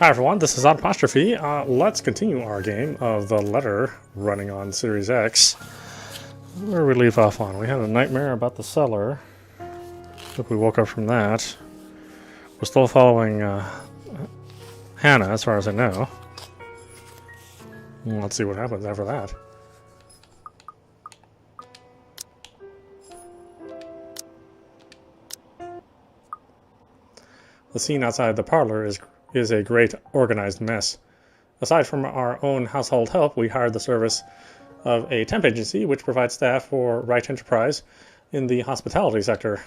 Hi everyone, this is Apostrophe. Let's continue our game of The Letter running on Series X. Where did we leave off on? We had a nightmare about the cellar. Hope we woke up from that. We're still following Hannah, as far as I know. Let's see what happens after that. The scene outside the parlor is a great organized mess. Aside from our own household help, we hired the service of a temp agency which provides staff for Right Enterprise in the hospitality sector.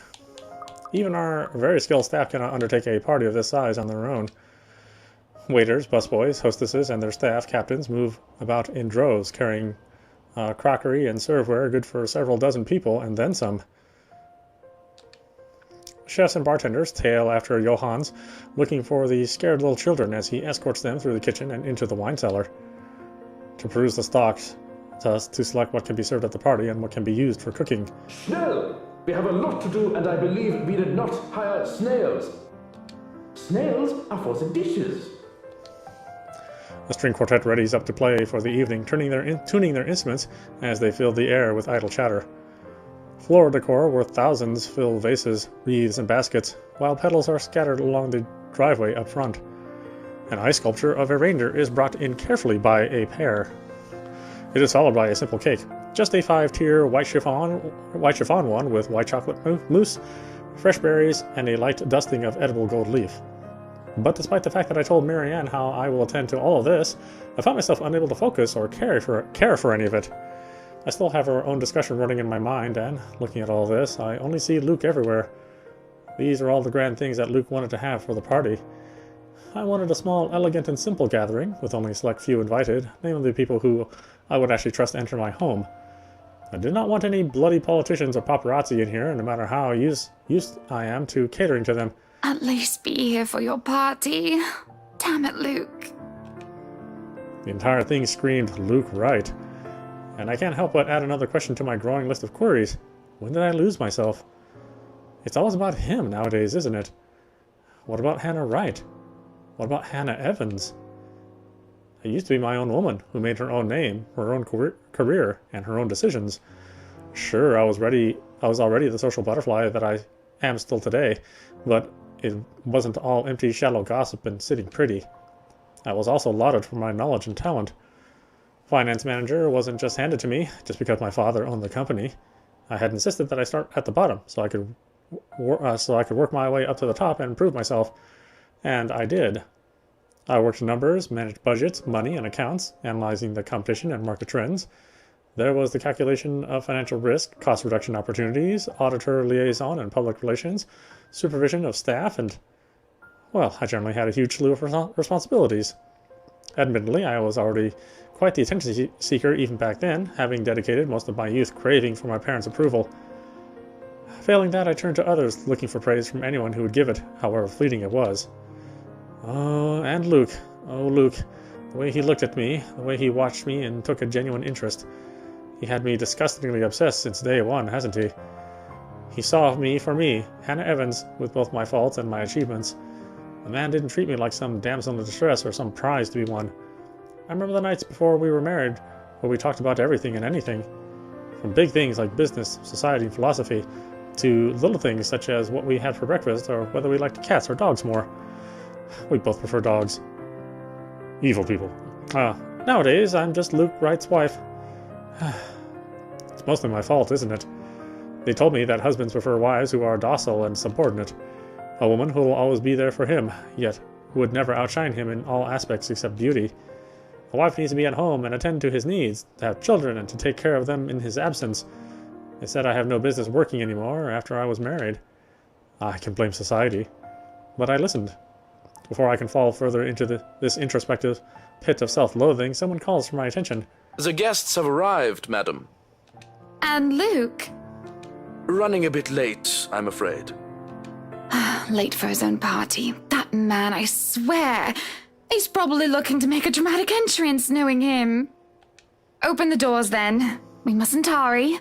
Even our very skilled staff cannot undertake a party of this size on their own. Waiters, busboys, hostesses, and their staff captains move about in droves, carrying crockery and serveware good for several dozen people, and then some. Chefs and bartenders tail after Johans, looking for the scared little children as he escorts them through the kitchen and into the wine cellar to peruse the stocks, thus to select what can be served at the party and what can be used for cooking. Schnell! We have a lot to do, and I believe we did not hire snails. Snails are for the dishes. The string quartet readies up to play for the evening, tuning their instruments as they fill the air with idle chatter. Floor decor worth thousands fill vases, wreaths, and baskets, while petals are scattered along the driveway up front. An ice sculpture of a reindeer is brought in carefully by a pair. It is followed by a simple cake, just a 5-tier white chiffon one with white chocolate mousse, fresh berries, and a light dusting of edible gold leaf. But despite the fact that I told Marianne how I will attend to all of this, I found myself unable to focus or care for any of it. I still have our own discussion running in my mind, and, looking at all this, I only see Luke everywhere. These are all the grand things that Luke wanted to have for the party. I wanted a small, elegant, and simple gathering, with only a select few invited, namely the people who I would actually trust to enter my home. I did not want any bloody politicians or paparazzi in here, no matter how used I am to catering to them. At least be here for your party. Damn it, Luke. The entire thing screamed Luke right. And I can't help but add another question to my growing list of queries. When did I lose myself? It's always about him nowadays, isn't it? What about Hannah Wright? What about Hannah Evans? I used to be my own woman, who made her own name, her own career, and her own decisions. Sure, I was already the social butterfly that I am still today, but it wasn't all empty, shallow gossip and sitting pretty. I was also lauded for my knowledge and talent. Finance manager wasn't just handed to me just because my father owned the company. I had insisted that I start at the bottom so I could work my way up to the top and prove myself, and I did. I worked numbers, managed budgets, money, and accounts, analyzing the competition and market trends. There was the calculation of financial risk, cost reduction opportunities, auditor liaison and public relations, supervision of staff, and, well, I generally had a huge slew of responsibilities. Admittedly, I was already quite the attention seeker even back then, having dedicated most of my youth craving for my parents' approval. Failing that, I turned to others, looking for praise from anyone who would give it, however fleeting it was. Oh, and Luke. Oh, Luke. The way he looked at me, the way he watched me and took a genuine interest. He had me disgustingly obsessed since day one, hasn't he? He saw me for me, Hannah Evans, with both my faults and my achievements. The man didn't treat me like some damsel in distress or some prize to be won. I remember the nights before we were married, where we talked about everything and anything. From big things like business, society, and philosophy, to little things such as what we had for breakfast or whether we liked cats or dogs more. We both prefer dogs. Evil people. Nowadays, I'm just Luke Wright's wife. It's mostly my fault, isn't it? They told me that husbands prefer wives who are docile and subordinate. A woman who will always be there for him, yet who would never outshine him in all aspects except beauty. A wife needs to be at home and attend to his needs, to have children and to take care of them in his absence. They said I have no business working anymore after I was married. I can blame society. But I listened. Before I can fall further into this introspective pit of self-loathing, someone calls for my attention. The guests have arrived, madam. And Luke? Running a bit late, I'm afraid. Late for his own party. That man, I swear. He's probably looking to make a dramatic entrance, knowing him. Open the doors, then. We mustn't tarry.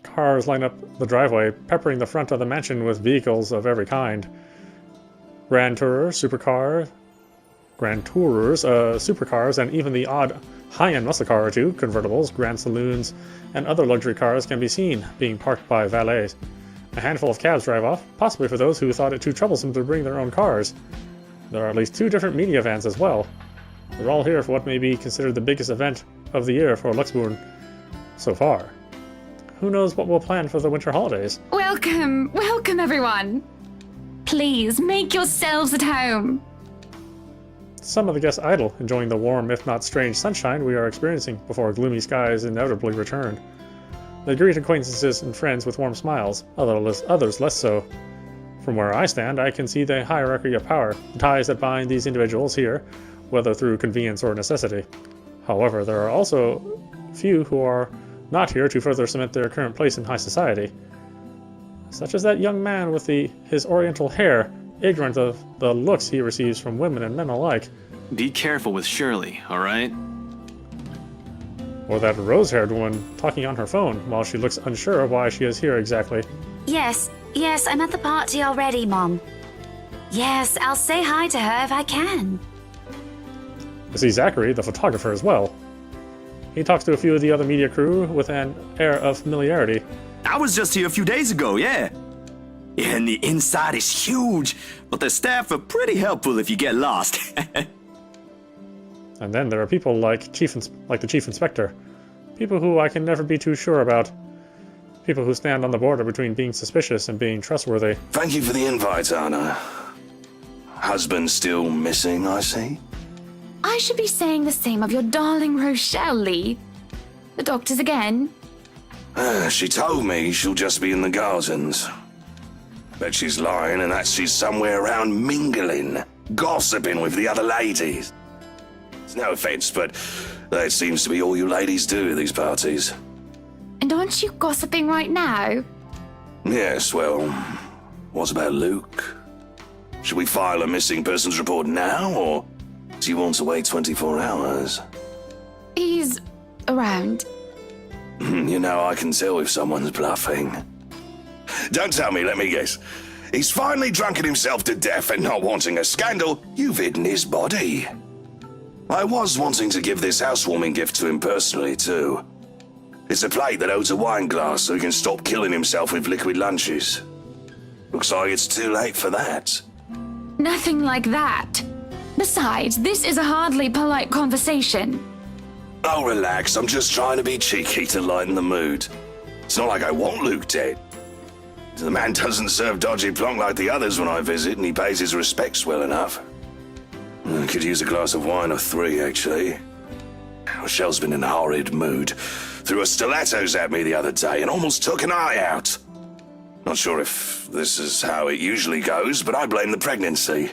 Cars line up the driveway, peppering the front of the mansion with vehicles of every kind. Grand Tourers, supercars, and even the odd high-end muscle car or two, convertibles, grand saloons, and other luxury cars can be seen being parked by valets. A handful of cabs drive off, possibly for those who thought it too troublesome to bring their own cars. There are at least 2 different media vans as well. They're all here for what may be considered the biggest event of the year for Luxembourg so far. Who knows what we'll plan for the winter holidays? Welcome, welcome everyone. Please make yourselves at home. Some of the guests idle, enjoying the warm, if not strange, sunshine we are experiencing before gloomy skies inevitably return. They greet acquaintances and friends with warm smiles, others less so. From where I stand, I can see the hierarchy of power, the ties that bind these individuals here, whether through convenience or necessity. However, there are also few who are not here to further cement their current place in high society. Such as that young man with his oriental hair, ignorant of the looks he receives from women and men alike. Be careful with Shirley, alright? Or that rose-haired woman talking on her phone while she looks unsure of why she is here exactly. Yes, I'm at the party already, Mom. Yes, I'll say hi to her if I can. I see Zachary, the photographer, as well. He talks to a few of the other media crew with an air of familiarity. I was just here a few days ago, yeah. And the inside is huge, but the staff are pretty helpful if you get lost. And then there are people like the chief inspector. People who I can never be too sure about. People who stand on the border between being suspicious and being trustworthy. Thank you for the invite, Anna. Husband still missing, I see? I should be saying the same of your darling Rochelle, Lee. The doctors again? She told me she'll just be in the gardens. Bet she's lying and that she's somewhere around mingling, gossiping with the other ladies. It's no offense, but that seems to be all you ladies do at these parties. And aren't you gossiping right now? Yes, well, what about Luke? Should we file a missing persons report now, or do you want to wait 24 hours? He's around. You know, I can tell if someone's bluffing. Don't tell me, let me guess. He's finally drunken himself to death and not wanting a scandal, you've hidden his body. I was wanting to give this housewarming gift to him personally, too. It's a plate that holds a wine glass so he can stop killing himself with liquid lunches. Looks like it's too late for that. Nothing like that. Besides, this is a hardly polite conversation. Oh, relax, I'm just trying to be cheeky to lighten the mood. It's not like I want Luke dead. The man doesn't serve dodgy plonk like the others when I visit, and he pays his respects well enough. I could use a glass of wine or 3, actually. Rochelle's been in a horrid mood. Threw her stilettos at me the other day and almost took an eye out. Not sure if this is how it usually goes, but I blame the pregnancy.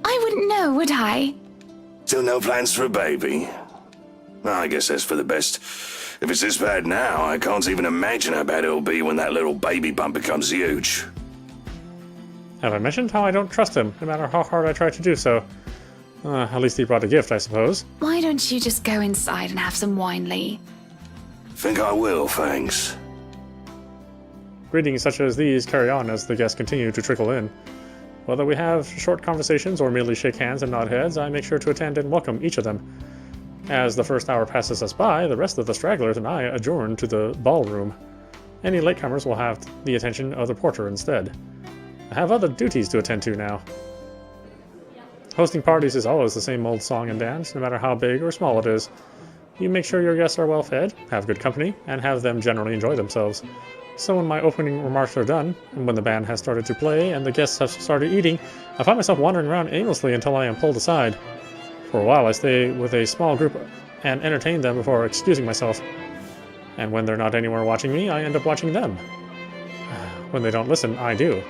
I wouldn't know, would I? Still no plans for a baby? I guess that's for the best. If it's this bad now, I can't even imagine how bad it'll be when that little baby bump becomes huge. Have I mentioned how I don't trust him, no matter how hard I try to do so? At least he brought a gift, I suppose. Why don't you just go inside and have some wine, Lee? Think I will, thanks. Greetings such as these carry on as the guests continue to trickle in. Whether we have short conversations or merely shake hands and nod heads, I make sure to attend and welcome each of them. As the first hour passes us by, the rest of the stragglers and I adjourn to the ballroom. Any latecomers will have the attention of the porter instead. I have other duties to attend to now. Hosting parties is always the same old song and dance, no matter how big or small it is. You make sure your guests are well fed, have good company, and have them generally enjoy themselves. So when my opening remarks are done, and when the band has started to play and the guests have started eating, I find myself wandering around aimlessly until I am pulled aside. For a while I stay with a small group and entertain them before excusing myself. And when they're not anywhere watching me, I end up watching them. When they don't listen, I do.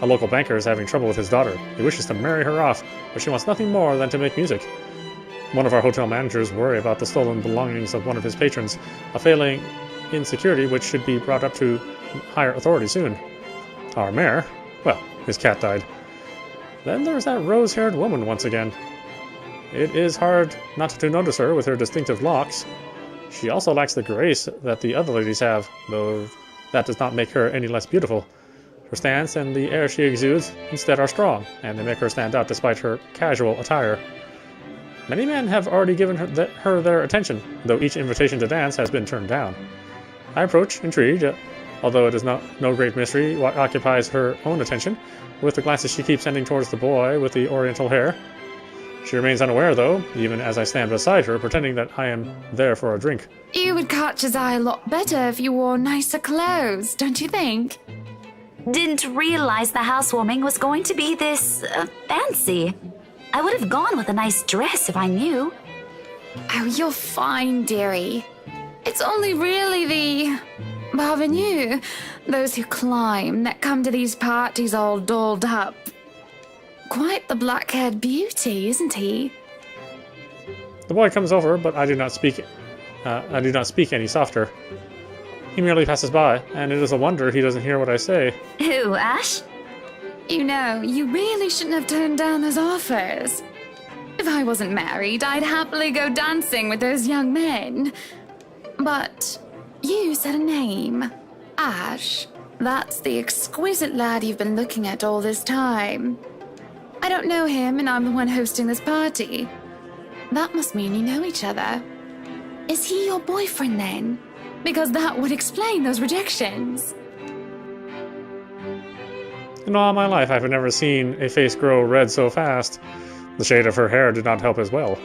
A local banker is having trouble with his daughter. He wishes to marry her off, but she wants nothing more than to make music. One of our hotel managers worry about the stolen belongings of one of his patrons, a failing in security which should be brought up to higher authority soon. Our mayor, well, his cat died. Then there's that rose-haired woman once again. It is hard not to notice her with her distinctive locks. She also lacks the grace that the other ladies have, though that does not make her any less beautiful. Her stance and the air she exudes instead are strong, and they make her stand out despite her casual attire. Many men have already given her their attention, though each invitation to dance has been turned down. I approach, intrigued, although it is no great mystery what occupies her own attention, with the glances she keeps sending towards the boy with the oriental hair. She remains unaware, though, even as I stand beside her, pretending that I am there for a drink. You would catch his eye a lot better if you wore nicer clothes, don't you think? Didn't realize the housewarming was going to be this fancy. I would have gone with a nice dress if I knew. Oh, you're fine, dearie. It's only really the parvenus, those who climb, that come to these parties all dolled up. Quite the black-haired beauty, isn't he? The boy comes over, but I do not speak any softer. He merely passes by, and it is a wonder he doesn't hear what I say. Who, Ash? You know, you really shouldn't have turned down those offers. If I wasn't married, I'd happily go dancing with those young men. But you said a name. Ash. That's the exquisite lad you've been looking at all this time. I don't know him, and I'm the one hosting this party. That must mean you know each other. Is he your boyfriend, then? Because that would explain those rejections. In all my life, I've never seen a face grow red so fast. The shade of her hair did not help as well.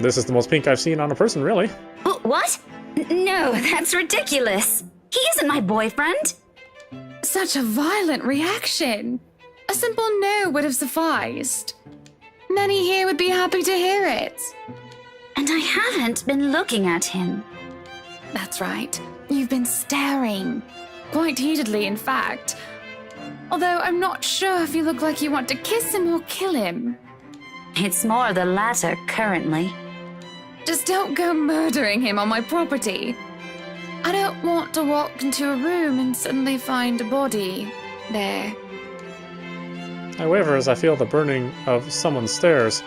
This is the most pink I've seen on a person, really. What? No, that's ridiculous. He isn't my boyfriend. Such a violent reaction. A simple no would have sufficed. Many here would be happy to hear it. And I haven't been looking at him. That's right. You've been staring. Quite heatedly, in fact. Although I'm not sure if you look like you want to kiss him or kill him. It's more the latter currently. Just don't go murdering him on my property. I don't want to walk into a room and suddenly find a body there. I waver as I feel the burning of someone's stares.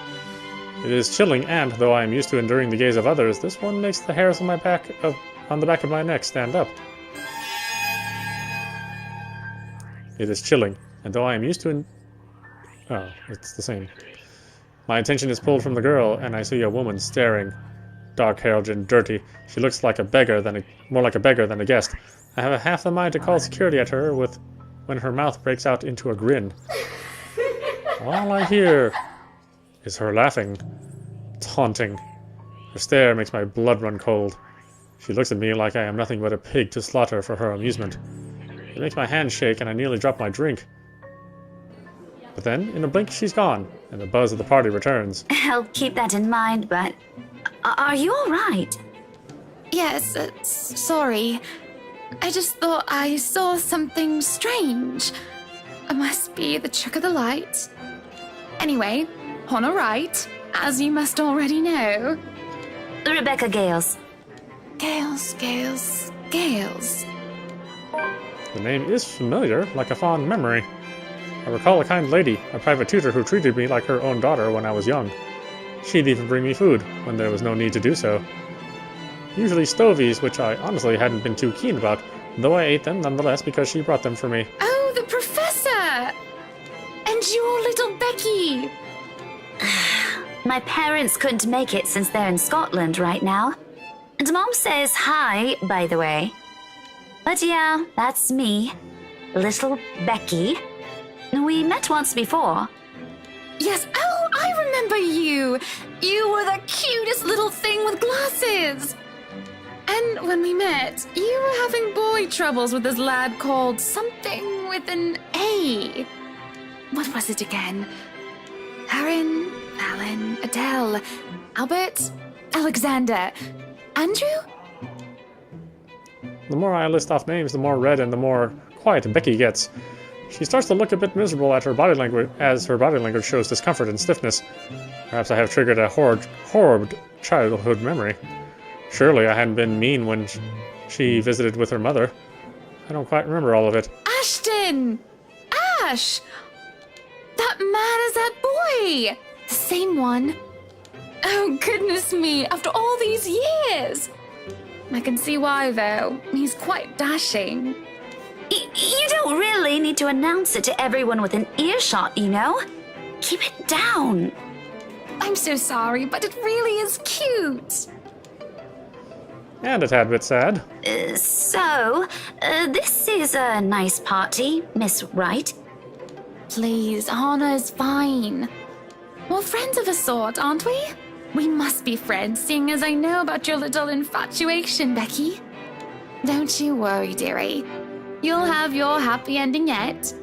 It is chilling, and though I am used to enduring the gaze of others, this one makes the hairs on the back of my neck stand up. It is chilling, and though I am used to oh, it's the same. My attention is pulled from the girl, and I see a woman staring. Dark-haired and dirty. She looks like a beggar more like a beggar than a guest. I have half the mind to call security at her when her mouth breaks out into a grin. All I hear is her laughing, taunting. Her stare makes my blood run cold. She looks at me like I am nothing but a pig to slaughter for her amusement. It makes my hand shake and I nearly drop my drink. But then, in a blink, she's gone, and the buzz of the party returns. I'll keep that in mind, but are you all right? Yes, sorry. I just thought I saw something strange. It must be the trick of the light. Anyway, on a right, as you must already know. Rebecca Gales. Gales. The name is familiar, like a fond memory. I recall a kind lady, a private tutor who treated me like her own daughter when I was young. She'd even bring me food, when there was no need to do so. Usually stovies, which I honestly hadn't been too keen about, though I ate them nonetheless because she brought them for me. Oh, the professor! And your little Becky! My parents couldn't make it since they're in Scotland right now. And Mom says hi, by the way. But yeah, that's me. Little Becky. We met once before. Yes, oh, I remember you! You were the cutest little thing with glasses! And when we met, you were having boy troubles with this lad called something with an A. What was it again? Aaron, Alan, Adele, Albert, Alexander, Andrew? The more I list off names, the more red and the more quiet Becky gets. She starts to look a bit miserable at her body language as her body language shows discomfort and stiffness. Perhaps I have triggered a horrid childhood memory. Surely I hadn't been mean when she visited with her mother. I don't quite remember all of it. Ashton! Ash! That man is that boy! The same one. Oh, goodness me, after all these years! I can see why, though. He's quite dashing. You don't really need to announce it to everyone within earshot, you know? Keep it down. I'm so sorry, but it really is cute. And a tad bit sad. This is a nice party, Miss Wright. Please, Anna is fine. We're friends of a sort, aren't we? We must be friends, seeing as I know about your little infatuation, Becky. Don't you worry, dearie. You'll have your happy ending yet.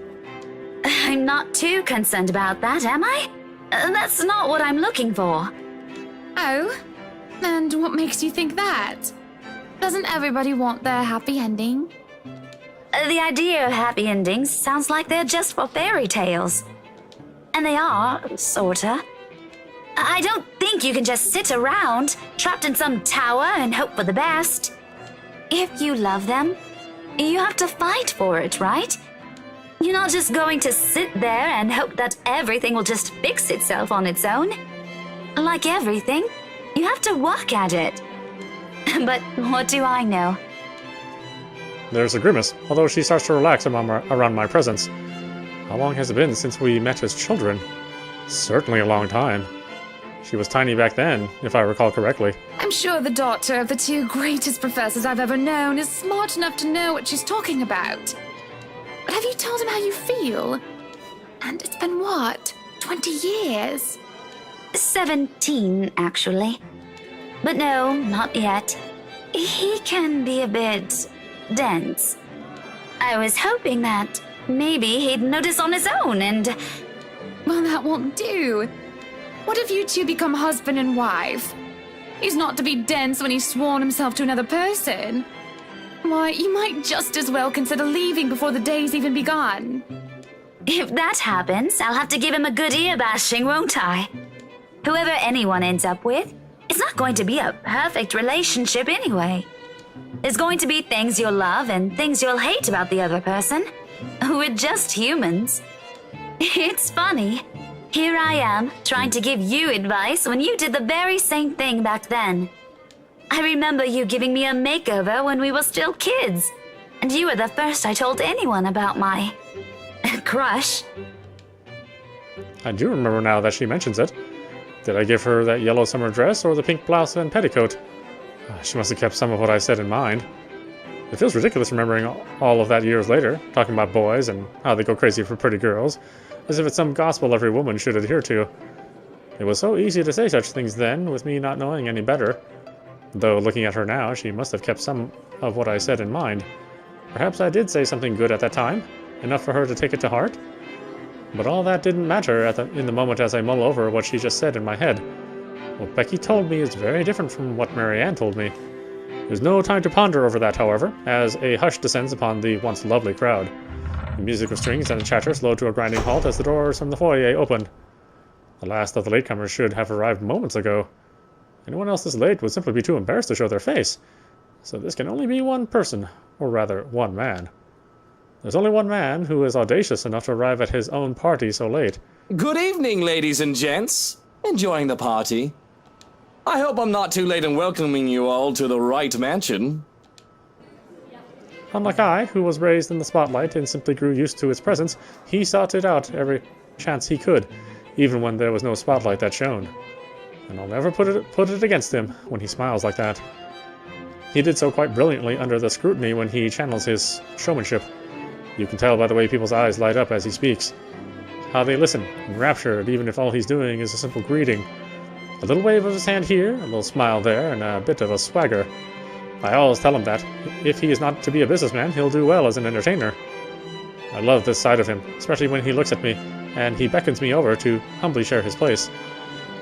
I'm not too concerned about that, am I? That's not what I'm looking for. Oh? And what makes you think that? Doesn't everybody want their happy ending? The idea of happy endings sounds like they're just for fairy tales. And they are, sorta. I don't think you can just sit around, trapped in some tower and hope for the best. If you love them, you have to fight for it, right? You're not just going to sit there and hope that everything will just fix itself on its own. Like everything, you have to work at it. But what do I know? There's a grimace, although she starts to relax around my presence. How long has it been since we met as children? Certainly a long time. She was tiny back then, if I recall correctly. I'm sure the daughter of the two greatest professors I've ever known is smart enough to know what she's talking about. But have you told him how you feel? And it's been what? 20 years? 17, actually. But no, not yet. He can be a bit dense. I was hoping that maybe he'd notice on his own and... Well, that won't do. What if you two become husband and wife? He's not to be dense when he's sworn himself to another person. Why, you might just as well consider leaving before the day's even begun. If that happens, I'll have to give him a good ear bashing, won't I? Whoever anyone ends up with, it's not going to be a perfect relationship anyway. There's going to be things you'll love and things you'll hate about the other person. We're just humans. It's funny. Here I am, trying to give you advice when you did the very same thing back then. I remember you giving me a makeover when we were still kids, and you were the first I told anyone about my crush. I do remember now that she mentions it. Did I give her that yellow summer dress or the pink blouse and petticoat? She must have kept some of what I said in mind. It feels ridiculous remembering all of that years later, talking about boys and how they go crazy for pretty girls, as if it's some gospel every woman should adhere to. It was so easy to say such things then, with me not knowing any better. Though looking at her now, she must have kept some of what I said in mind. Perhaps I did say something good at that time, enough for her to take it to heart. But all that didn't matter in the moment as I mull over what she just said in my head. What Becky told me is very different from what Marianne told me. There's no time to ponder over that, however, as a hush descends upon the once lovely crowd. The music of strings and chatter slowed to a grinding halt as the doors from the foyer opened. The last of the latecomers should have arrived moments ago. Anyone else this late would simply be too embarrassed to show their face. So this can only be one person, or rather, one man. There's only one man who is audacious enough to arrive at his own party so late. Good evening, ladies and gents. Enjoying the party? I hope I'm not too late in welcoming you all to the Wright Mansion. Unlike I, who was raised in the spotlight and simply grew used to its presence, he sought it out every chance he could, even when there was no spotlight that shone. And I'll never put it against him when he smiles like that. He did so quite brilliantly under the scrutiny when he channels his showmanship. You can tell by the way people's eyes light up as he speaks. How they listen, enraptured, even if all he's doing is a simple greeting. A little wave of his hand here, a little smile there, and a bit of a swagger. I always tell him that, if he is not to be a businessman, he'll do well as an entertainer. I love this side of him, especially when he looks at me, and he beckons me over to humbly share his place.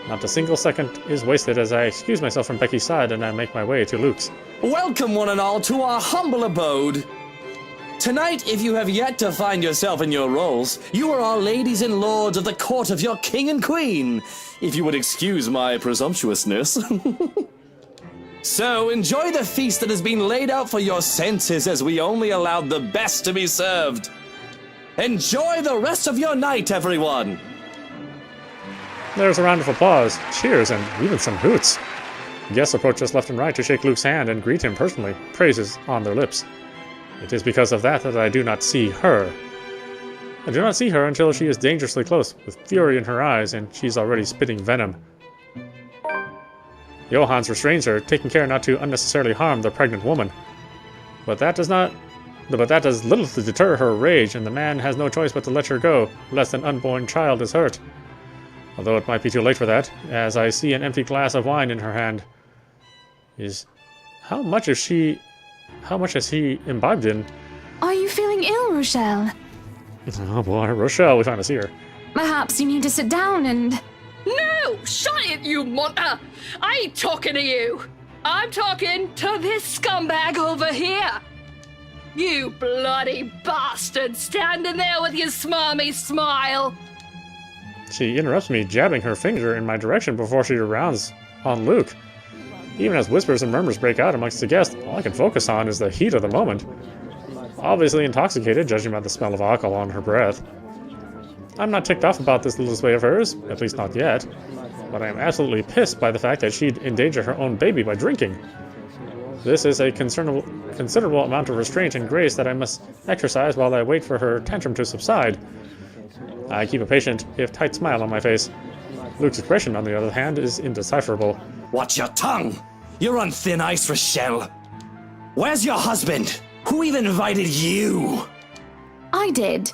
Not a single second is wasted as I excuse myself from Becky's side and I make my way to Luke's. Welcome, one and all, to our humble abode. Tonight, if you have yet to find yourself in your roles, you are our ladies and lords of the court of your king and queen, if you would excuse my presumptuousness. So, enjoy the feast that has been laid out for your senses as we only allowed the best to be served. Enjoy the rest of your night, everyone! There's a round of applause, cheers, and even some hoots. Guests approach us left and right to shake Luke's hand and greet him personally, praises on their lips. It is because of that that I do not see her. I do not see her until she is dangerously close, with fury in her eyes, and she's already spitting venom. Johannes restrains her, taking care not to unnecessarily harm the pregnant woman. But that does little to deter her rage, and the man has no choice but to let her go, lest an unborn child is hurt. Although it might be too late for that, as I see an empty glass of wine in her hand. How much has he imbibed in? Are you feeling ill, Rochelle? Oh boy, Rochelle, we finally see her. Perhaps you need to sit down and... No! Shut it, you munter! I ain't talking to you! I'm talking to this scumbag over here! You bloody bastard standing there with your smarmy smile! She interrupts me, jabbing her finger in my direction before she rounds on Luke. Even as whispers and murmurs break out amongst the guests, all I can focus on is the heat of the moment. Obviously intoxicated, judging by the smell of alcohol on her breath. I'm not ticked off about this little sway of hers, at least not yet, but I am absolutely pissed by the fact that she'd endanger her own baby by drinking. This is a considerable amount of restraint and grace that I must exercise while I wait for her tantrum to subside. I keep a patient, if tight smile on my face. Luke's expression, on the other hand, is indecipherable. Watch your tongue! You're on thin ice, Rochelle. Where's your husband? Who even invited you? I did.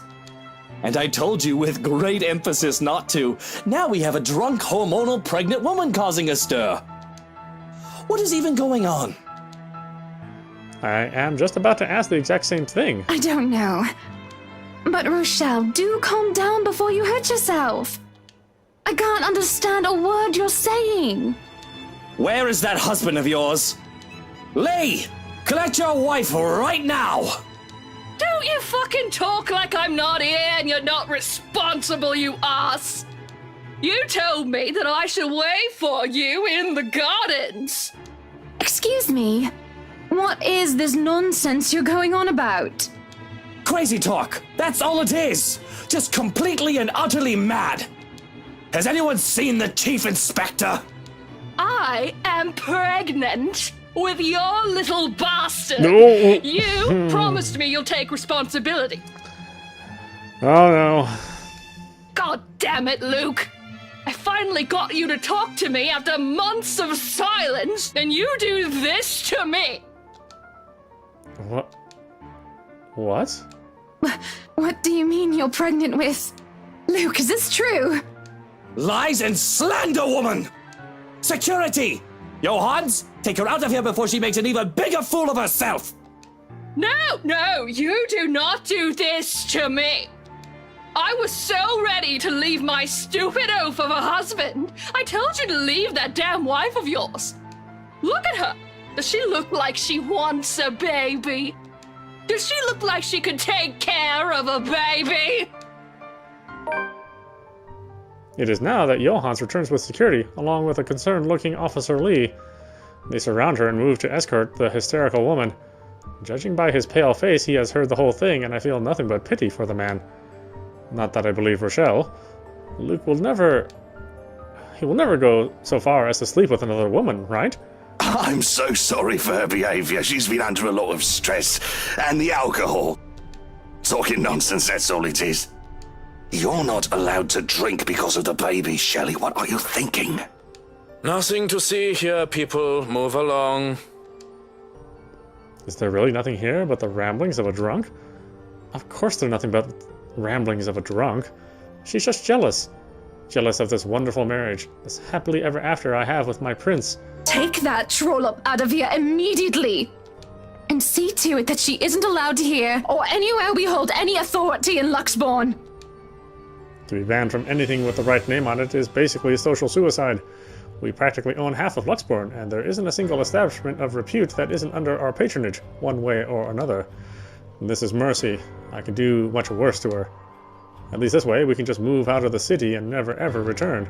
And I told you with great emphasis not to. Now we have a drunk, hormonal, pregnant woman causing a stir. What is even going on? I am just about to ask the exact same thing. I don't know. But Rochelle, do calm down before you hurt yourself. I can't understand a word you're saying. Where is that husband of yours? Lee! Collect your wife right now! Don't you fucking talk like I'm not here and you're not responsible, you ass! You told me that I should wait for you in the gardens! Excuse me? What is this nonsense you're going on about? Crazy talk! That's all it is! Just completely and utterly mad! Has anyone seen the Chief Inspector? I am pregnant with your little bastard! No. You promised me you'll take responsibility. Oh no. God damn it, Luke! I finally got you to talk to me after months of silence, and you do this to me! What? What? What do you mean you're pregnant with? Luke, is this true? Lies and slander, woman! Security! Johannes, take her out of here before she makes an even bigger fool of herself! No, you do not do this to me! I was so ready to leave my stupid oaf of a husband. I told you to leave that damn wife of yours. Look at her. Does she look like she wants a baby? Does she look like she could take care of a baby? It is now that Johannes returns with security, along with a concerned-looking Officer Lee. They surround her and move to escort the hysterical woman. Judging by his pale face, he has heard the whole thing, and I feel nothing but pity for the man. Not that I believe Rochelle. Luke will never... He will never go so far as to sleep with another woman, right? I'm so sorry for her behavior. She's been under a lot of stress. And the alcohol. Talking nonsense, that's all it is. You're not allowed to drink because of the baby, Shelley. What are you thinking? Nothing to see here, people. Move along. Is there really nothing here but the ramblings of a drunk? Of course there's nothing but ramblings of a drunk. She's just jealous. Jealous of this wonderful marriage, this happily ever after I have with my prince. Take that trollop out of here immediately! And see to it that she isn't allowed to hear or anywhere we hold any authority in Luxbourne. To be banned from anything with the right name on it is basically social suicide. We practically own half of Luxbourne, and there isn't a single establishment of repute that isn't under our patronage, one way or another. And this is mercy. I could do much worse to her. At least this way, we can just move out of the city and never ever return.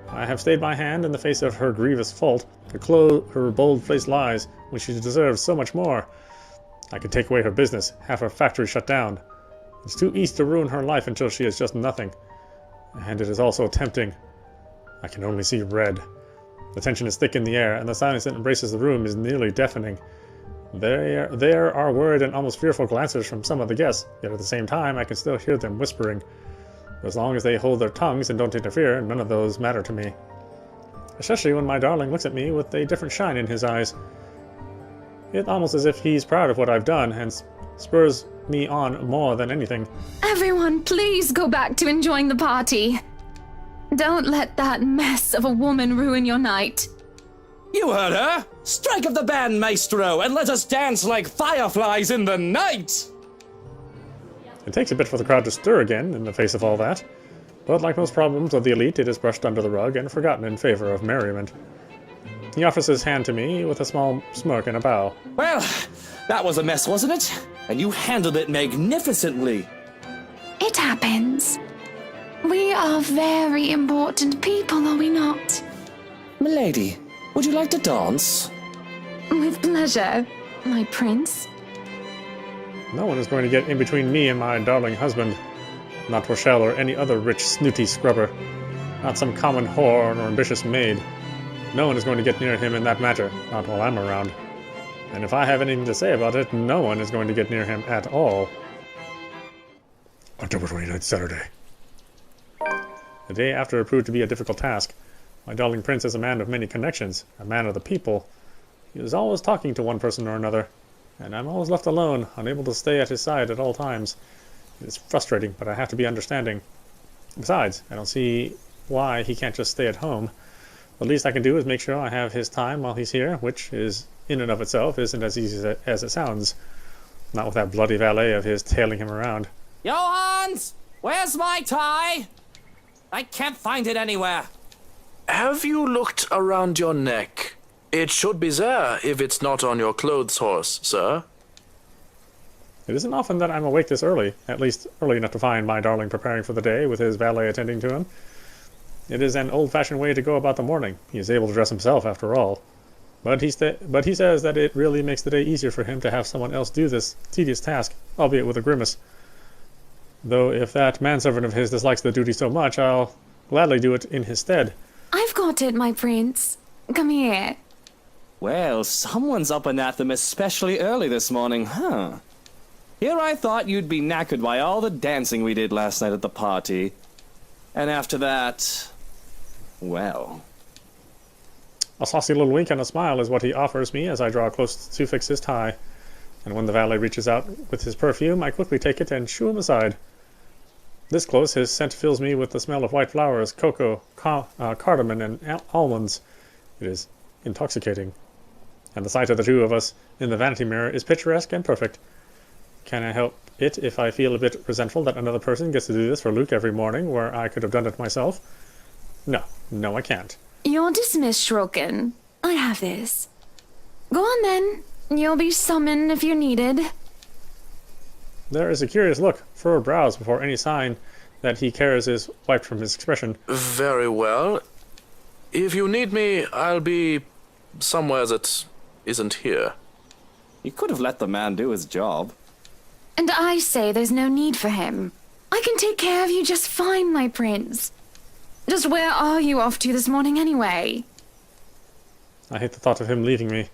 I have stayed my hand in the face of her grievous fault, to clothe her bold-faced lies, when she deserves so much more. I could take away her business, have her factory shut down. It's too easy to ruin her life until she is just nothing. And it is also tempting. I can only see red. The tension is thick in the air, and the silence that embraces the room is nearly deafening. There are worried and almost fearful glances from some of the guests, yet at the same time I can still hear them whispering. As long as they hold their tongues and don't interfere, none of those matter to me. Especially when my darling looks at me with a different shine in his eyes. It's almost as if he's proud of what I've done and spurs me on more than anything. Everyone, please go back to enjoying the party. Don't let that mess of a woman ruin your night. You heard her! Strike up the band, maestro, and let us dance like fireflies in the night! It takes a bit for the crowd to stir again in the face of all that, but like most problems of the elite, it is brushed under the rug and forgotten in favor of merriment. He offers his hand to me with a small smirk and a bow. Well, that was a mess, wasn't it? And you handled it magnificently. It happens. We are very important people, are we not? Milady, would you like to dance? With pleasure, my prince. No one is going to get in between me and my darling husband. Not Rochelle or any other rich, snooty scrubber. Not some common whore or ambitious maid. No one is going to get near him in that matter, not while I'm around. And if I have anything to say about it, no one is going to get near him at all. October 29th, Saturday. The day after it proved to be a difficult task. My darling prince is a man of many connections, a man of the people. He is always talking to one person or another, and I'm always left alone, unable to stay at his side at all times. It is frustrating, but I have to be understanding. Besides, I don't see why he can't just stay at home. The least I can do is make sure I have his time while he's here, which is, in and of itself, isn't as easy as it sounds. Not with that bloody valet of his tailing him around. Johans! Where's my tie? I can't find it anywhere. Have you looked around your neck? It should be there if it's not on your clothes horse, sir. It isn't often that I'm awake this early, at least early enough to find my darling preparing for the day with his valet attending to him. It is an old-fashioned way to go about the morning. He is able to dress himself, after all. But he says that it really makes the day easier for him to have someone else do this tedious task, albeit with a grimace. Though if that manservant of his dislikes the duty so much, I'll gladly do it in his stead. I've got it, my prince. Come here. Well, someone's up and at them especially early this morning, huh? Here I thought you'd be knackered by all the dancing we did last night at the party. And after that, well... A saucy little wink and a smile is what he offers me as I draw close to fix his tie. And when the valet reaches out with his perfume, I quickly take it and shoo him aside. This close, his scent fills me with the smell of white flowers, cocoa, cardamom, and almonds. It is intoxicating. And the sight of the two of us in the vanity mirror is picturesque and perfect. Can I help it if I feel a bit resentful that another person gets to do this for Luke every morning, where I could have done it myself? No, I can't. You're dismissed, Shroken. I have this. Go on then. You'll be summoned if you're needed. There is a curious look, furrowed brows before any sign that he cares is wiped from his expression. Very well. If you need me, I'll be somewhere that isn't here. You could have let the man do his job. And I say there's no need for him. I can take care of you just fine, my prince. Just where are you off to this morning anyway? I hate the thought of him leaving me.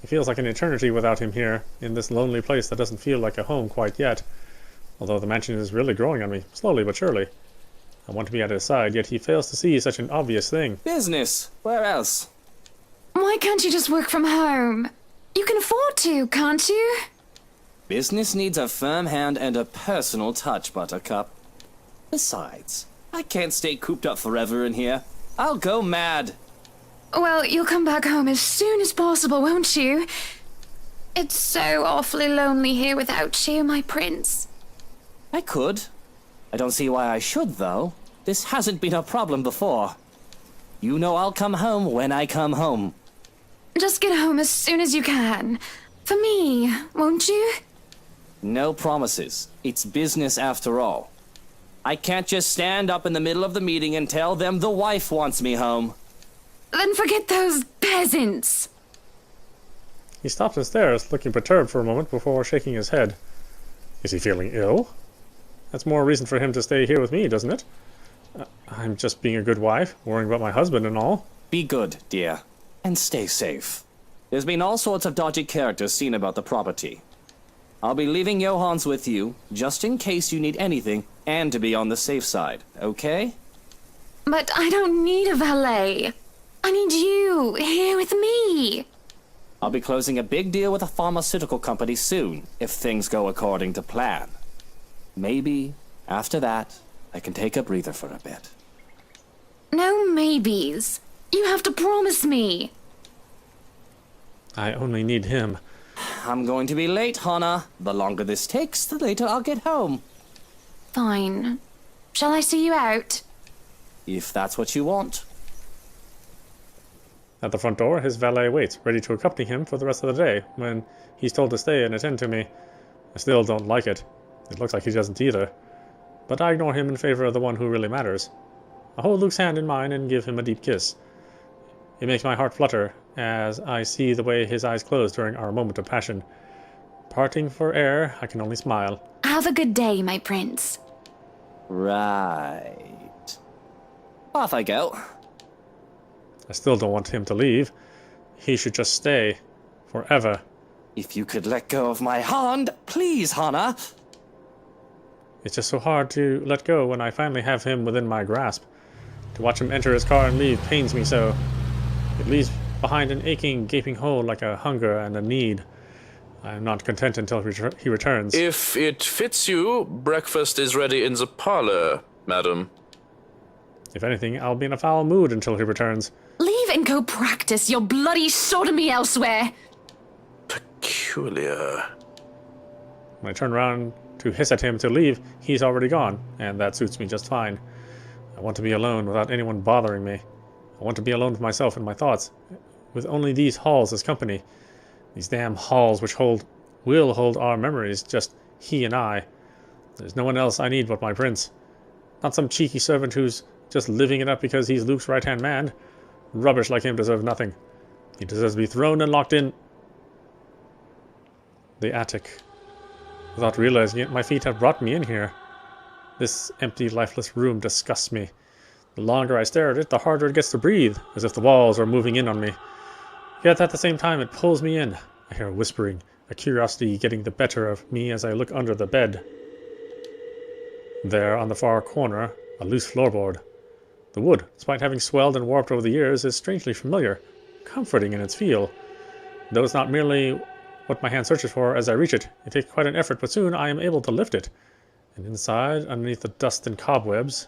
It feels like an eternity without him here, in this lonely place that doesn't feel like a home quite yet. Although the mansion is really growing on me, slowly but surely. I want to be at his side, yet he fails to see such an obvious thing. Business. Where else? Why can't you just work from home? You can afford to, can't you? Business needs a firm hand and a personal touch, Buttercup. Besides, I can't stay cooped up forever in here. I'll go mad. Well, you'll come back home as soon as possible, won't you? It's so awfully lonely here without you, my prince. I could. I don't see why I should, though. This hasn't been a problem before. You know I'll come home when I come home. Just get home as soon as you can. For me, won't you? No promises. It's business after all. I can't just stand up in the middle of the meeting and tell them the wife wants me home. Then forget those peasants. He stops and stares, looking perturbed for a moment before shaking his head. Is he feeling ill? That's more reason for him to stay here with me, doesn't it? I'm just being a good wife, worrying about my husband and all. Be good, dear. And stay safe. There's been all sorts of dodgy characters seen about the property. I'll be leaving Johans with you, just in case you need anything, and to be on the safe side, okay? But I don't need a valet. I need you here with me. I'll be closing a big deal with a pharmaceutical company soon, if things go according to plan. Maybe, after that, I can take a breather for a bit. No maybes. You have to promise me. I only need him. I'm going to be late, Hana. The longer this takes, the later I'll get home. Fine. Shall I see you out? If that's what you want. At the front door, his valet waits, ready to accompany him for the rest of the day, when he's told to stay and attend to me. I still don't like it. It looks like he doesn't either. But I ignore him in favor of the one who really matters. I hold Luke's hand in mine and give him a deep kiss. It makes my heart flutter as I see the way his eyes close during our moment of passion. Parting for air, I can only smile. Have a good day, my prince. Right. Off I go. I still don't want him to leave. He should just stay. Forever. If you could let go of my hand, please, Hana. It's just so hard to let go when I finally have him within my grasp. To watch him enter his car and leave pains me so. It leaves behind an aching, gaping hole like a hunger and a need. I am not content until he returns. If it fits you, breakfast is ready in the parlor, madam. If anything, I'll be in a foul mood until he returns. Leave and go practice your bloody sodomy elsewhere. Peculiar. When I turn around to hiss at him to leave, he's already gone, and that suits me just fine. I want to be alone without anyone bothering me. I want to be alone with myself and my thoughts, with only these halls as company. These damn halls which will hold our memories, just he and I. There's no one else I need but my prince. Not some cheeky servant who's just living it up because he's Luke's right-hand man. Rubbish like him deserves nothing. He deserves to be thrown and locked in the attic. Without realizing it, my feet have brought me in here. This empty, lifeless room disgusts me. The longer I stare at it, the harder it gets to breathe, as if the walls are moving in on me. Yet at the same time, it pulls me in. I hear whispering, a curiosity getting the better of me as I look under the bed. There, on the far corner, a loose floorboard. The wood, despite having swelled and warped over the years, is strangely familiar, comforting in its feel. Though it's not merely what my hand searches for as I reach it. It takes quite an effort, but soon I am able to lift it. And inside, underneath the dust and cobwebs,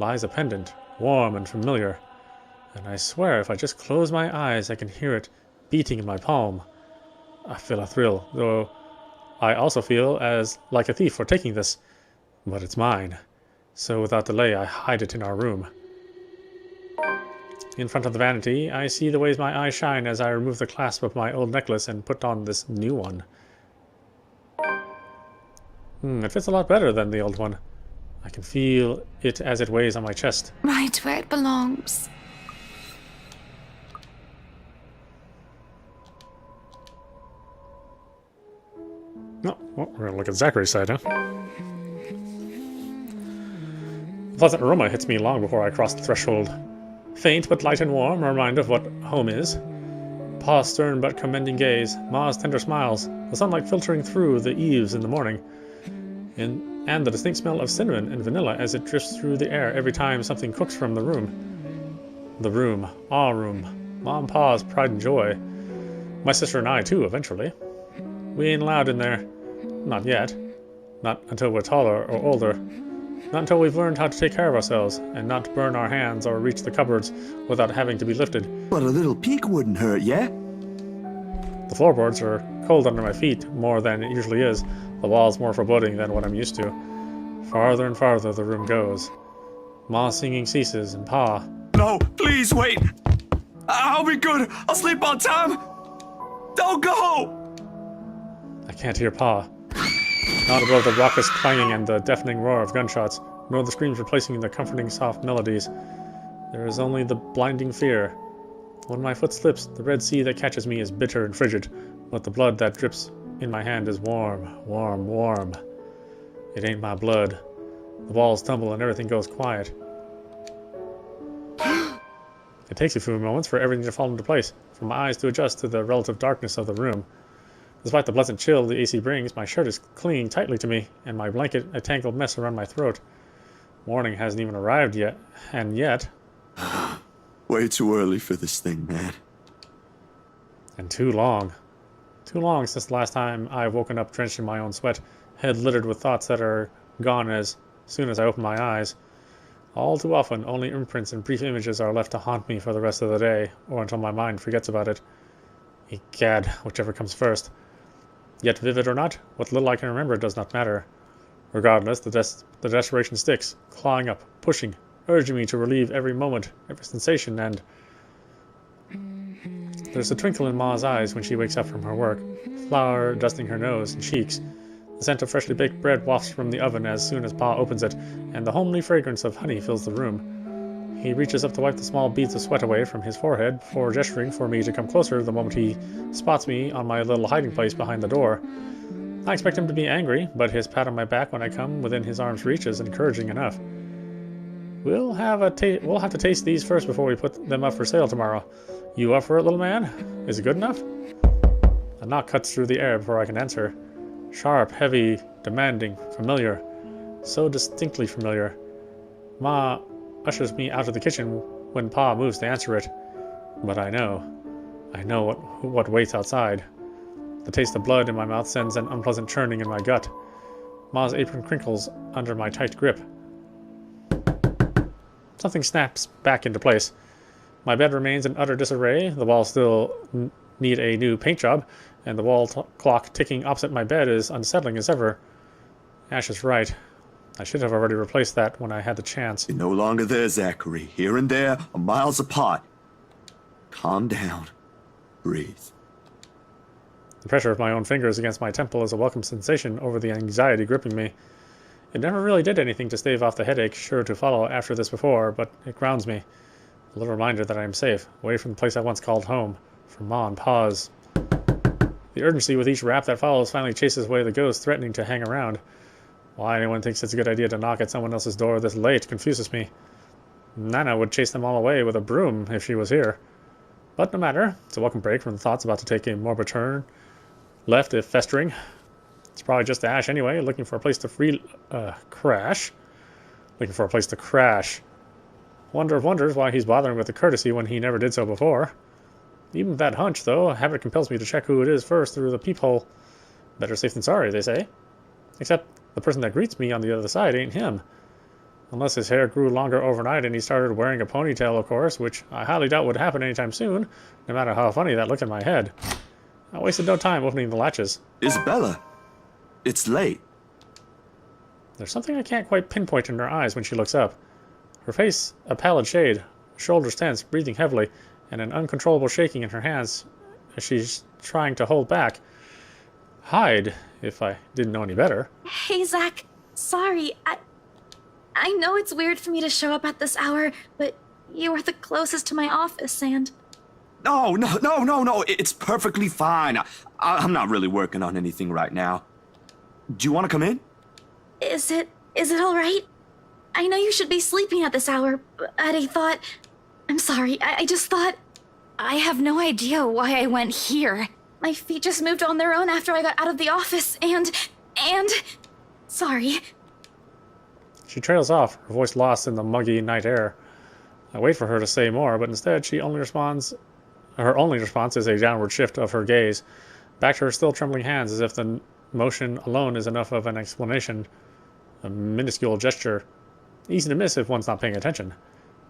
lies a pendant, warm and familiar. And I swear if I just close my eyes, I can hear it beating in my palm. I feel a thrill, though I also feel as like a thief for taking this. But it's mine. So without delay, I hide it in our room. In front of the vanity, I see the ways my eyes shine as I remove the clasp of my old necklace and put on this new one. It fits a lot better than the old one. I can feel it as it weighs on my chest. Right where it belongs. Oh, well, we're gonna look at Zachary's side, huh? The pleasant aroma hits me long before I cross the threshold. Faint but light and warm, a reminder of what home is. Pa's stern but commending gaze, Ma's tender smiles, the sunlight filtering through the eaves in the morning, and the distinct smell of cinnamon and vanilla as it drifts through the air every time something cooks from the room. The room, our room, Mom and Pa's pride and joy. My sister and I, too, eventually. We ain't allowed in there. Not yet. Not until we're taller or older. Not until we've learned how to take care of ourselves and not burn our hands or reach the cupboards without having to be lifted. But a little peek wouldn't hurt, yeah? The floorboards are cold under my feet more than it usually is, the walls more foreboding than what I'm used to. Farther and farther the room goes. Ma's singing ceases and Pa. No, please wait. I'll be good. I'll sleep on time. Don't go! I can't hear Pa. Not above the raucous clanging and the deafening roar of gunshots, nor the screams replacing the comforting soft melodies. There is only the blinding fear. When my foot slips, the red sea that catches me is bitter and frigid, but the blood that drips in my hand is warm, warm, warm. It ain't my blood. The walls tumble and everything goes quiet. It takes a few moments for everything to fall into place, for my eyes to adjust to the relative darkness of the room. Despite the pleasant chill the AC brings, my shirt is clinging tightly to me, and my blanket a tangled mess around my throat. Morning hasn't even arrived yet, and yet... Way too early for this thing, man. And too long. Too long since the last time I've woken up drenched in my own sweat, head littered with thoughts that are gone as soon as I open my eyes. All too often, only imprints and brief images are left to haunt me for the rest of the day, or until my mind forgets about it. Egad, whichever comes first. Yet vivid or not, what little I can remember does not matter. Regardless, the desperation sticks, clawing up, pushing, urging me to relieve every moment, every sensation, and... There's a twinkle in Ma's eyes when she wakes up from her work, flour dusting her nose and cheeks. The scent of freshly baked bread wafts from the oven as soon as Pa opens it, and the homely fragrance of honey fills the room. He reaches up to wipe the small beads of sweat away from his forehead before gesturing for me to come closer the moment he spots me on my little hiding place behind the door. I expect him to be angry, but his pat on my back when I come within his arm's reach is encouraging enough. We'll have to taste these first before we put them up for sale tomorrow. You up for it, little man? Is it good enough? A knock cuts through the air before I can answer. Sharp, heavy, demanding, familiar. So distinctly familiar. Ma ushers me out of the kitchen when Pa moves to answer it. But I know what waits outside. The taste of blood in my mouth sends an unpleasant churning in my gut. Ma's apron crinkles under my tight grip. Something snaps back into place. My bed remains in utter disarray. The walls still need a new paint job, and the wall clock ticking opposite my bed is unsettling as ever. Ash is right. I should have already replaced that when I had the chance. You're no longer there, Zachary. Here and there are miles apart. Calm down. Breathe. The pressure of my own fingers against my temple is a welcome sensation over the anxiety gripping me. It never really did anything to stave off the headache sure to follow after this before, but it grounds me. A little reminder that I am safe, away from the place I once called home, from Ma and Pa's. The urgency with each rap that follows finally chases away the ghost threatening to hang around. Why anyone thinks it's a good idea to knock at someone else's door this late confuses me. Nana would chase them all away with a broom if she was here. But no matter, it's a welcome break from the thoughts about to take a morbid turn. Left if festering. It's probably just Ash anyway, looking for a place to crash. Looking for a place to crash. Wonder of wonders why he's bothering with the courtesy when he never did so before. Even with that hunch, though, habit compels me to check who it is first through the peephole. Better safe than sorry, they say. Except the person that greets me on the other side ain't him. Unless his hair grew longer overnight and he started wearing a ponytail, of course, which I highly doubt would happen anytime soon, no matter how funny that looked in my head. I wasted no time opening the latches. Isabella, it's late. There's something I can't quite pinpoint in her eyes when she looks up. Her face a pallid shade, shoulders tense, breathing heavily, and an uncontrollable shaking in her hands as she's trying to hold back. Hide, if I didn't know any better. Hey, Zach. Sorry, I know it's weird for me to show up at this hour, but you are the closest to my office, and... No, it's perfectly fine. I'm not really working on anything right now. Do you want to come in? Is it all right? I know you should be sleeping at this hour, but I thought... I'm sorry, I just thought... I have no idea why I went here. My feet just moved on their own after I got out of the office, and... Sorry. She trails off, her voice lost in the muggy night air. I wait for her to say more, but instead her only response is a downward shift of her gaze, back to her still trembling hands as if the motion alone is enough of an explanation. A minuscule gesture. Easy to miss if one's not paying attention.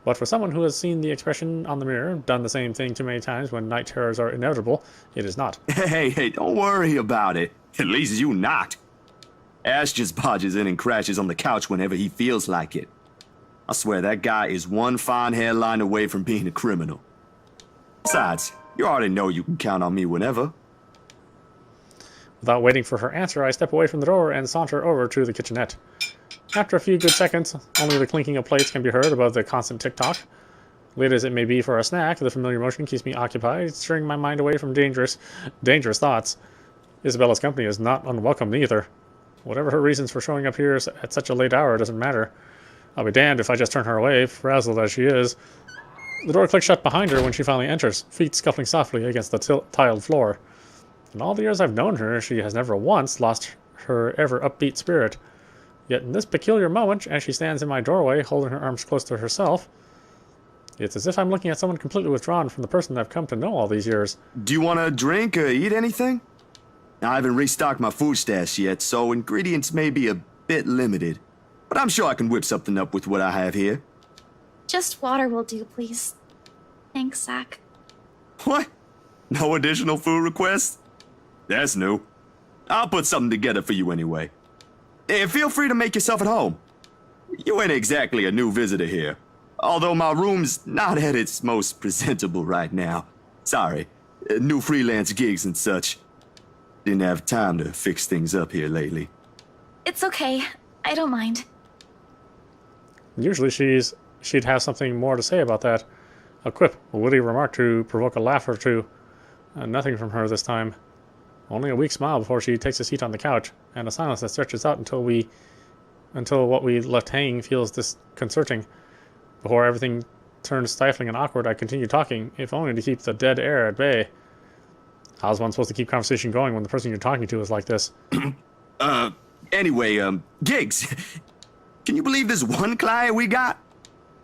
But for someone who has seen the expression on the mirror, done the same thing too many times when night terrors are inevitable, it is not. Hey, don't worry about it. At least you not. Ash just barges in and crashes on the couch whenever he feels like it. I swear that guy is one fine hairline away from being a criminal. Besides, you already know you can count on me whenever. Without waiting for her answer, I step away from the door and saunter over to the kitchenette. After a few good seconds, only the clinking of plates can be heard above the constant tick-tock. Late as it may be for a snack, the familiar motion keeps me occupied, steering my mind away from dangerous thoughts. Isabella's company is not unwelcome either. Whatever her reasons for showing up here at such a late hour doesn't matter. I'll be damned if I just turn her away, frazzled as she is. The door clicks shut behind her when she finally enters, feet scuffling softly against the tiled floor. In all the years I've known her, she has never once lost her ever-upbeat spirit. Yet in this peculiar moment, as she stands in my doorway, holding her arms close to herself, it's as if I'm looking at someone completely withdrawn from the person I've come to know all these years. Do you want to drink or eat anything? I haven't restocked my food stash yet, so ingredients may be a bit limited. But I'm sure I can whip something up with what I have here. Just water will do, please. Thanks, Zach. What? No additional food requests? That's new. I'll put something together for you anyway. And feel free to make yourself at home. You ain't exactly a new visitor here. Although my room's not at its most presentable right now. Sorry. New freelance gigs and such. Didn't have time to fix things up here lately. It's okay. I don't mind. Usually she'd have something more to say about that. A quip, a witty remark to provoke a laugh or two. Nothing from her this time. Only a weak smile before she takes a seat on the couch, and a silence that stretches out until what we left hanging feels disconcerting. Before everything turns stifling and awkward, I continue talking, if only to keep the dead air at bay. How's one supposed to keep conversation going when the person you're talking to is like this? Anyway, gigs. Can you believe this one client we got?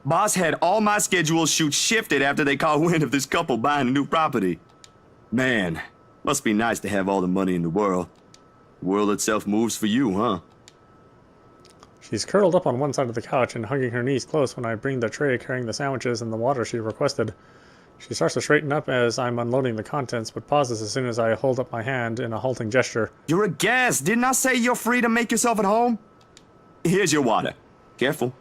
Boss had all my schedule shoots shifted after they caught wind of this couple buying a new property. Man, must be nice to have all the money in the world. The world itself moves for you, huh? She's curled up on one side of the couch and hugging her knees close when I bring the tray carrying the sandwiches and the water she requested. She starts to straighten up as I'm unloading the contents, but pauses as soon as I hold up my hand in a halting gesture. You're a guest. Didn't I say you're free to make yourself at home? Here's your water. Careful.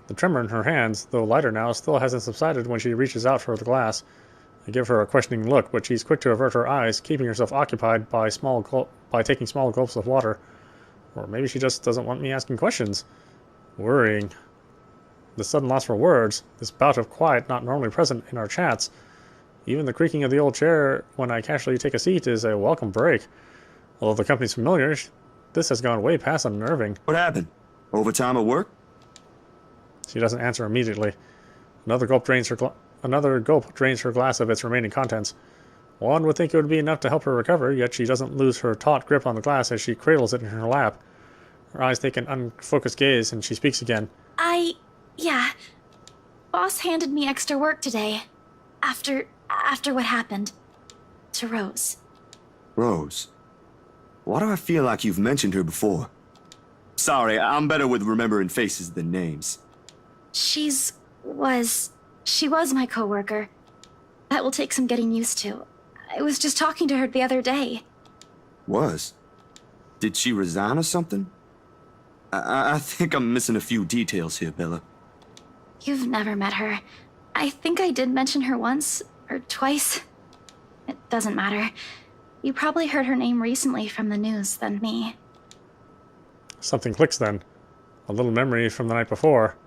The tremor in her hands, though lighter now, still hasn't subsided when she reaches out for the glass. I give her a questioning look, but she's quick to avert her eyes, keeping herself occupied by taking small gulps of water. Or maybe she just doesn't want me asking questions. Worrying. The sudden loss for words, this bout of quiet not normally present in our chats. Even the creaking of the old chair when I casually take a seat is a welcome break. Although the company's familiar, this has gone way past unnerving. What happened? Overtime at work? She doesn't answer immediately. Another gulp drains her glass of its remaining contents. One would think it would be enough to help her recover, yet she doesn't lose her taut grip on the glass as she cradles it in her lap. Her eyes take an unfocused gaze, and she speaks again. Yeah. Boss handed me extra work today. After what happened. To Rose. Rose? Why do I feel like you've mentioned her before? Sorry, I'm better with remembering faces than names. She was my coworker. That will take some getting used to. I was just talking to her the other day. Was? Did she resign or something? I think I'm missing a few details here, Bella. You've never met her. I think I did mention her once, or twice. It doesn't matter. You probably heard her name recently from the news than me. Something clicks then. A little memory from the night before.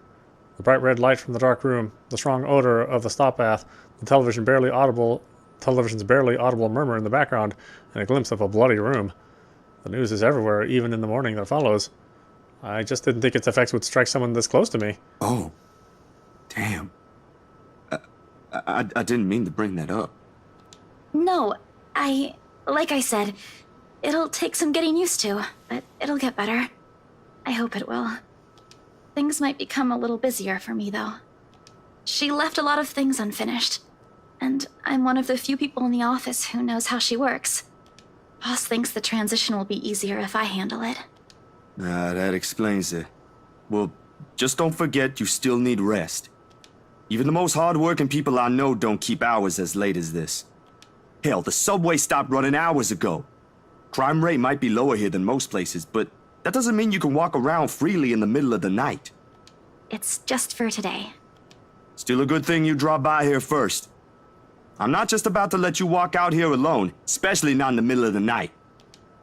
The bright red light from the dark room, the strong odor of the stop bath, the television's barely audible murmur in the background, and a glimpse of a bloody room. The news is everywhere, even in the morning that follows. I just didn't think its effects would strike someone this close to me. Oh. Damn. I didn't mean to bring that up. No, like I said, it'll take some getting used to, but it'll get better. I hope it will. Things might become a little busier for me, though. She left a lot of things unfinished, and I'm one of the few people in the office who knows how she works. Boss thinks the transition will be easier if I handle it. That explains it. Well, just don't forget you still need rest. Even the most hard-working people I know don't keep hours as late as this. Hell, the subway stopped running hours ago. Crime rate might be lower here than most places, but that doesn't mean you can walk around freely in the middle of the night. It's just for today. Still a good thing you dropped by here first. I'm not just about to let you walk out here alone, especially not in the middle of the night.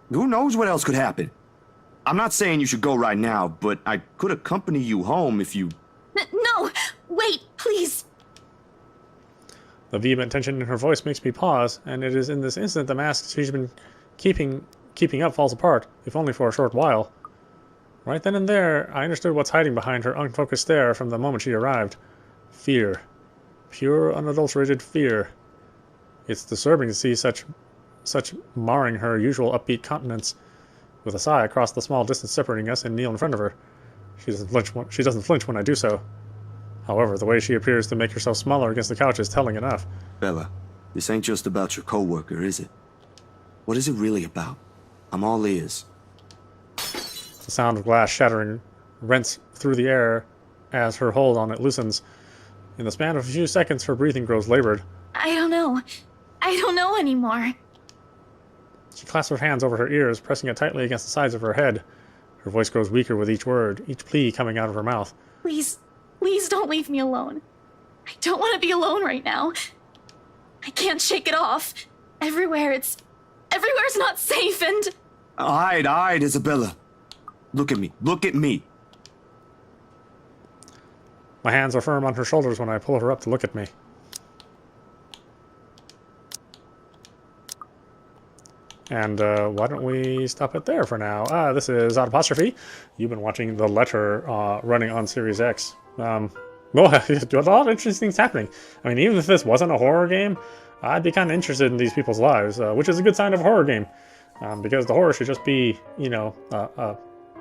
Who knows what else could happen? I'm not saying you should go right now, but I could accompany you home if you... No! Wait, please! The vehement tension in her voice makes me pause, and it is in this instant the mask she's been keeping up falls apart, if only for a short while. Right then and there, I understood what's hiding behind her unfocused stare from the moment she arrived. Fear. Pure, unadulterated fear. It's disturbing to see such marring her usual upbeat countenance. With a sigh across the small distance separating us and kneel in front of her. She doesn't flinch when I do so. However, the way she appears to make herself smaller against the couch is telling enough. Bella, this ain't just about your coworker, is it? What is it really about? I'm all ears. The sound of glass shattering rents through the air as her hold on it loosens. In the span of a few seconds, her breathing grows labored. I don't know. I don't know anymore. She clasps her hands over her ears, pressing it tightly against the sides of her head. Her voice grows weaker with each word, each plea coming out of her mouth. Please, please don't leave me alone. I don't want to be alone right now. I can't shake it off. Everywhere's not safe and... All right, Isabella. Look at me. Look at me. My hands are firm on her shoulders when I pull her up to look at me. And why don't we stop it there for now? This is audap. You've been watching The Letter running on Series X. Well, a lot of interesting things happening. I mean, even if this wasn't a horror game, I'd be kind of interested in these people's lives, which is a good sign of a horror game. Because the horror should just be, you know, a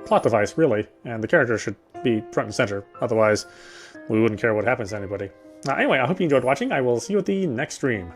plot device, really. And the characters should be front and center. Otherwise, we wouldn't care what happens to anybody. Anyway, I hope you enjoyed watching. I will see you at the next stream.